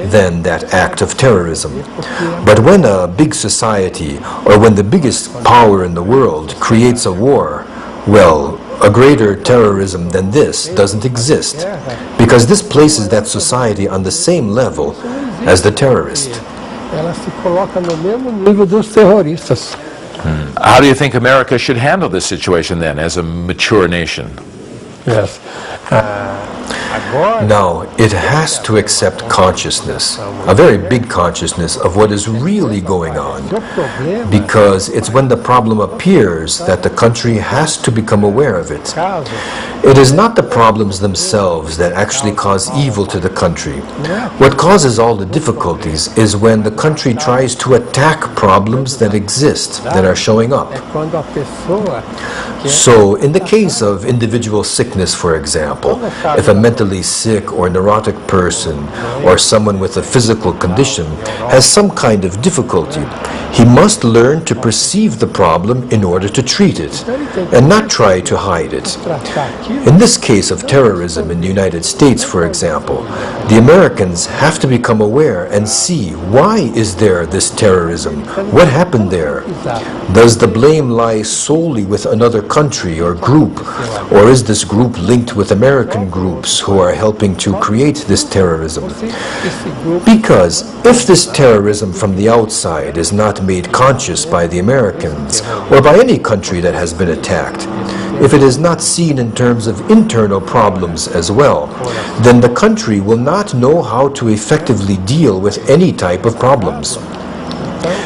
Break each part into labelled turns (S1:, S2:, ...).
S1: than that act of terrorism. But when a big society, or when the biggest power in the world creates a war, well, a greater terrorism than this doesn't exist, because this places that society on the same level as the terrorist.
S2: How do you think America should handle this situation then, as a mature nation?
S3: Yes.
S1: Now, it has to accept consciousness, a very big consciousness of what is really going on, because it's when the problem appears that the country has to become aware of it. It is not the problems themselves that actually cause evil to the country. What causes all the difficulties is when the country tries to attack problems that exist, that are showing up. So, in the case of individual sickness, for example, if a mentally sick or neurotic person or someone with a physical condition has some kind of difficulty, he must learn to perceive the problem in order to treat it and not try to hide it. In this case of terrorism in the United States, for example, the Americans have to become aware and see, why is there this terrorism? What happened there? Does the blame lie solely with another country or group, or is this group linked with American groups who are helping to create this terrorism? Because if this terrorism from the outside is not made conscious by the Americans or by any country that has been attacked, if it is not seen in terms of internal problems as well, then the country will not know how to effectively deal with any type of problems.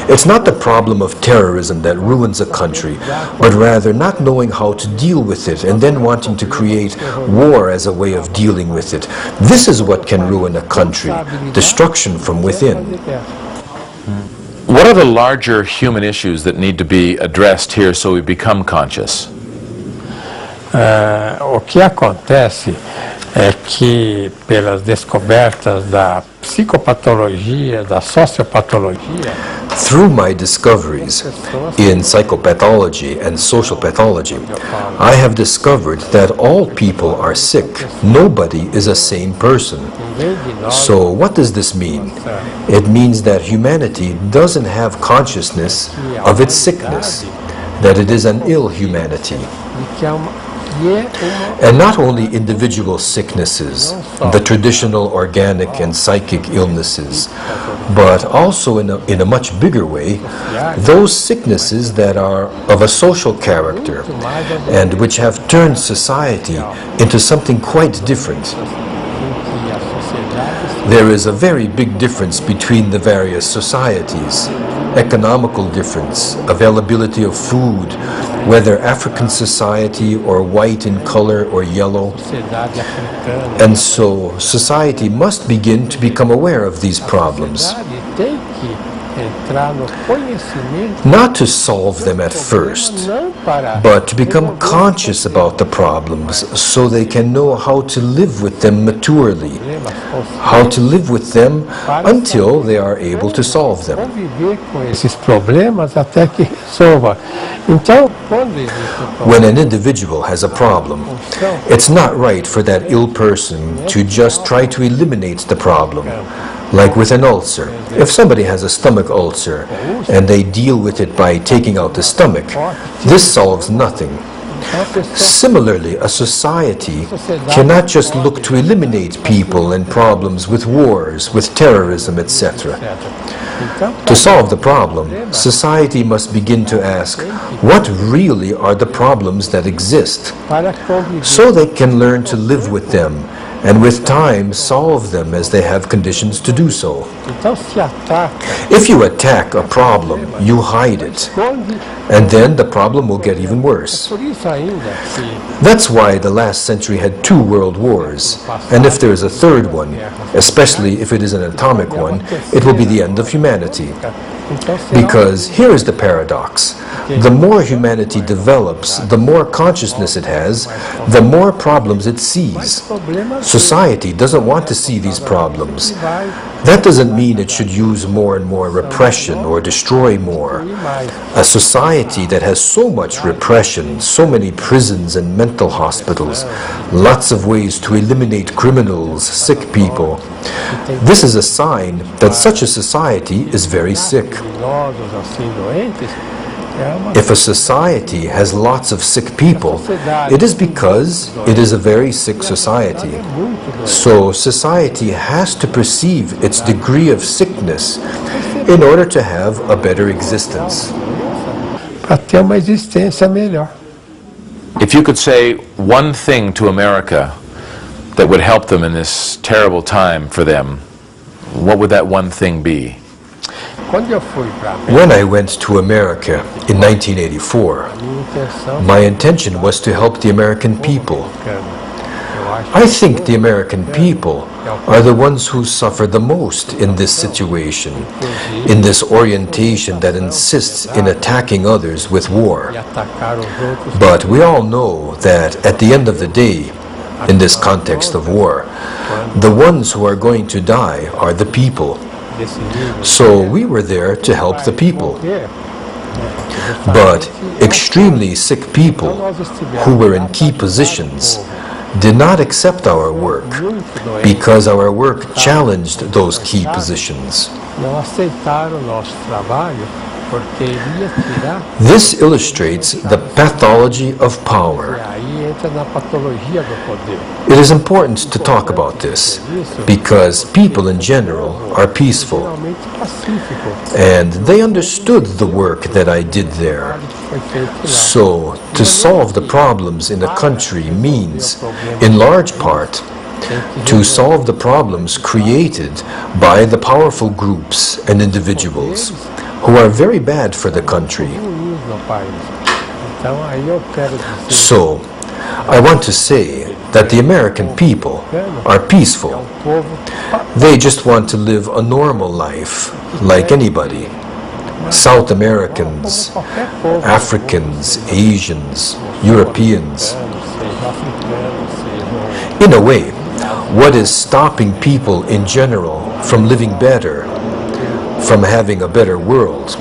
S1: It's not the problem of terrorism that ruins a country, but rather not knowing how to deal with it and then wanting to create war as a way of dealing with it. This is what can ruin a country, destruction from within.
S2: What are the larger human issues that need to be addressed here so we become conscious?
S3: O que acontece é que, pelas descobertas da psicopatologia, da sociopatologia,
S1: through my discoveries in psychopathology and social pathology, I have discovered that all people are sick. Nobody is a sane person. So what does this mean? It means that humanity doesn't have consciousness of its sickness, that it is an ill humanity. And not only individual sicknesses, the traditional organic and psychic illnesses, but also in a much bigger way, those sicknesses that are of a social character and which have turned society into something quite different. There is a very big difference between the various societies. Economical difference, availability of food, whether African society or white in color or yellow. And so society must begin to become aware of these problems. Not to solve them at first, but to become conscious about the problems so they can know how to live with them maturely, how to live with them until they are able to solve them. When an individual has a problem, it's not right for that ill person to just try to eliminate the problem. Like with an ulcer. If somebody has a stomach ulcer and they deal with it by taking out the stomach, this solves nothing. Similarly, a society cannot just look to eliminate people and problems with wars, with terrorism, etc. To solve the problem, society must begin to ask, what really are the problems that exist? So they can learn to live with them, and with time solve them as they have conditions to do so. If you attack a problem, you hide it, and then the problem will get even worse. That's why the last century had 2 world wars, and if there is a third one, especially if it is an atomic one, it will be the end of humanity. Because here is the paradox. The more humanity develops, the more consciousness it has, the more problems it sees. Society doesn't want to see these problems. That doesn't mean it should use more and more repression or destroy more. A society that has so much repression, so many prisons and mental hospitals, lots of ways to eliminate criminals, sick people, this is a sign that such a society is very sick. If a society has lots of sick people, it is because it is a very sick society. So society has to perceive its degree of sickness in order to have a better existence.
S3: Para ter uma existência melhor.
S2: If you could say one thing to America that would help them in this terrible time for them, what would that one thing be?
S1: When I went to America in 1984, my intention was to help the American people. I think the American people are the ones who suffer the most in this situation, in this orientation that insists in attacking others with war. But we all know that at the end of the day, in this context of war, the ones who are going to die are the people. So we were there to help the people. But extremely sick people who were in key positions did not accept our work because our work challenged those key positions. This illustrates the pathology of power. It is important to talk about this because people in general are peaceful, and they understood the work that I did there. So, to solve the problems in a country means, in large part, to solve the problems created by the powerful groups and individuals who are very bad for the country. So, I want to say that the American people are peaceful. They just want to live a normal life, like anybody. South Americans, Africans, Asians, Europeans. In a way, what is stopping people in general from living better, from having a better world,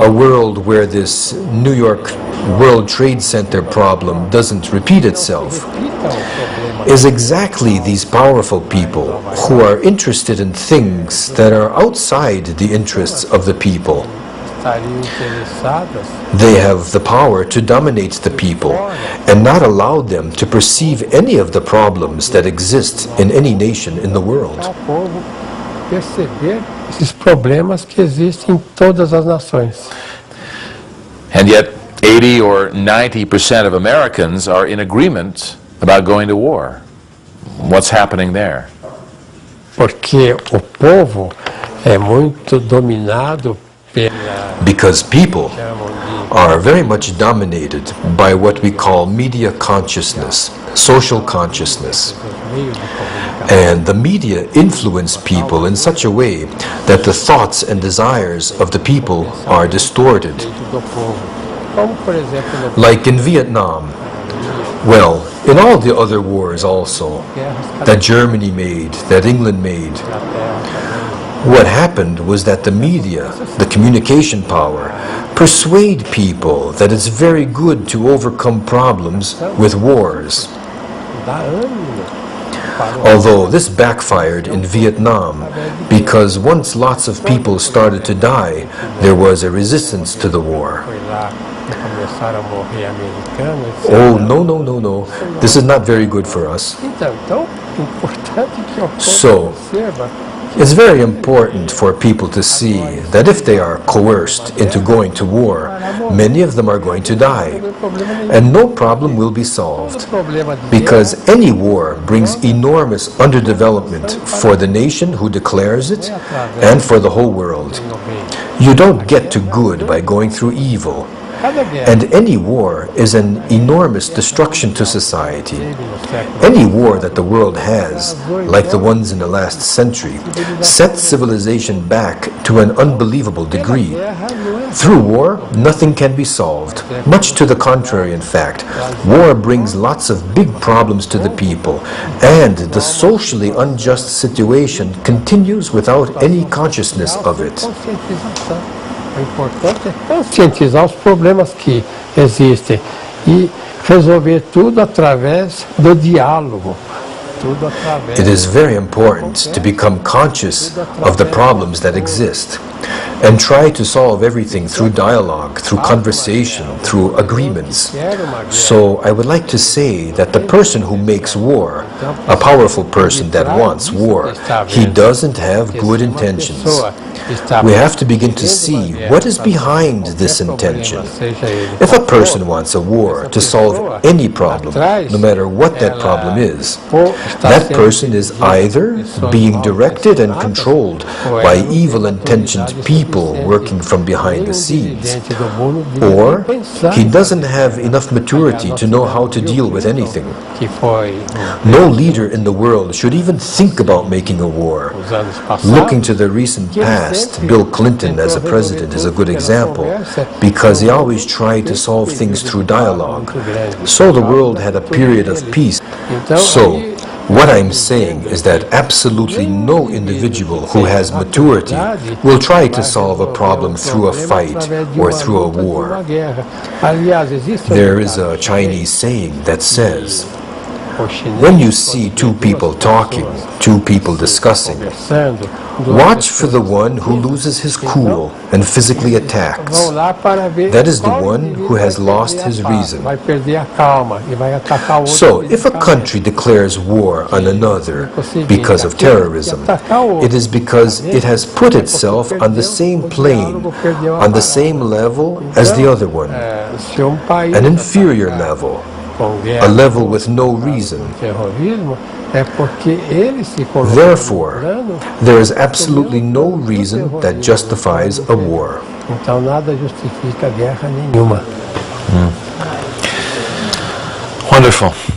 S1: a world where this New York World Trade Center problem doesn't repeat itself, is exactly these powerful people who are interested in things that are outside the interests of the people. They have the power to dominate the people and not allow them to perceive any of the problems that exist in any nation in the world.
S3: Esses problemas que existem em todas as nações.
S2: And yet 80 or 90% of Americans are in agreement about going to war. What's happening there?
S3: Porque o povo é muito dominado pela...
S1: Because people are very much dominated by what we call media consciousness, social consciousness. And the media influence people in such a way that the thoughts and desires of the people are distorted. Like in Vietnam, well, in all the other wars also, that Germany made, that England made, what happened was that the media, the communication power, persuade people that it's very good to overcome problems with wars. Although this backfired in Vietnam, because once lots of people started to die, there was a resistance to the war. Oh, no. This is not very good for us. So, it's very important for people to see that if they are coerced into going to war, many of them are going to die. And no problem will be solved. Because any war brings enormous underdevelopment for the nation who declares it and for the whole world. You don't get to good by going through evil. And any war is an enormous destruction to society. Any war that the world has, like the ones in the last century, sets civilization back to an unbelievable degree. Through war, nothing can be solved. Much to the contrary, in fact. War brings lots of big problems to the people, and the socially unjust situation continues without any consciousness of it.
S3: O importante é conscientizar os problemas que existem e resolver tudo através do diálogo.
S1: It is very important to become conscious of the problems that exist and try to solve everything through dialogue, through conversation, through agreements. So I would like to say that the person who makes war, a powerful person that wants war, he doesn't have good intentions. We have to begin to see what is behind this intention. If a person wants a war to solve any problem, no matter what that problem is, that person is either being directed and controlled by evil-intentioned people working from behind the scenes, or he doesn't have enough maturity to know how to deal with anything. No leader in the world should even think about making a war. Looking to the recent past, Bill Clinton as a president is a good example, because he always tried to solve things through dialogue. So the world had a period of peace. So what I'm saying is that absolutely no individual who has maturity will try to solve a problem through a fight or through a war. There is a Chinese saying that says, when you see two people talking, two people discussing, watch for the one who loses his cool and physically attacks. That is the one who has lost his reason. So, if a country declares war on another because of terrorism, it is because it has put itself on the same plane, on the same level as the other one, an inferior level. A level with no reason. Therefore, there is absolutely no reason that justifies a war.
S2: Wonderful.